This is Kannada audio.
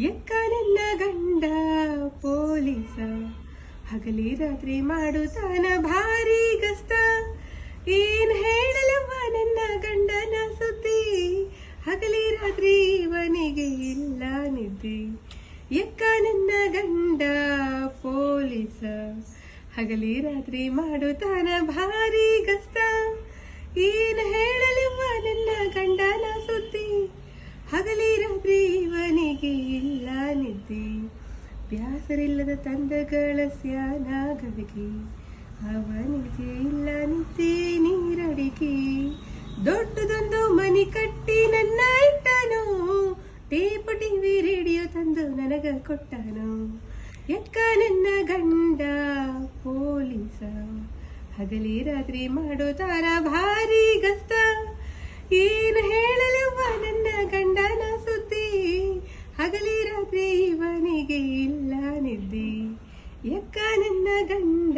ಎಕ್ಕ ನನ್ನ ಗಂಡ ಪೊಲೀಸ, ಹಗಲಿ ರಾತ್ರಿ ಮಾಡುತ್ತಾನ ಭಾರಿ ಗಸ್ತ. ಏನ್ ಹೇಳಲವ್ವ ನನ್ನ ಗಂಡನ ಸುದ್ದಿ, ಹಗಲಿ ರಾತ್ರಿ ಇವನಿಗೆ ಇಲ್ಲ ನಿದ್ದೆ. ಎಕ್ಕ ನನ್ನ ಗಂಡ ಪೊಲೀಸ, ಹಗಲಿ ರಾತ್ರಿ ಮಾಡುತ್ತಾನ ಭಾರಿ ಗಸ್ತ. ಏನ್ ಹೇಳಲಿವ್ವ ನನ್ನ ಗಂಡನ ಸುದ್ದಿ, ಹಗಲಿ ರಾತ್ರಿ ಇವನಿಗೆ ಇಲ್ಲ ನಿದ್ದೆ. ಬ್ಯಾಸರಿಲ್ಲದ ತಂದಗಳ ಸ್ಯಾನಾಗಳಿಗೆ, ಅವನಿಗೆ ಇಲ್ಲ ನಿದ್ದೆ ನೀರಡಿಕೆ. ದೊಡ್ಡದೊಂದು ಮನಿ ಕಟ್ಟಿ ನನ್ನ ಇಟ್ಟನು, ಟೇಪ್ ಟಿವಿ ರೇಡಿಯೋ ತಂದು ನನಗ ಕೊಟ್ಟನು. ಎಕ್ಕ ನನ್ನ ಗಂಡ ಪೊಲೀಸ, ಹಗಲಿ ರಾತ್ರಿ ಮಾಡೋತಾರ ಭಾರಿ ಗಸ್ತ. ಏನ್ ಹೇಳಲವ್ವ ನನ್ನ ಗಂಡನ ಸುದ್ದಿ, ಹಗಲಿ ರಾತ್ರಿ ಇವನಿಗೆ ಇಲ್ಲ ನಿದ್ದೆ. ಎಕ್ಕ ನನ್ನ ಗಂಡ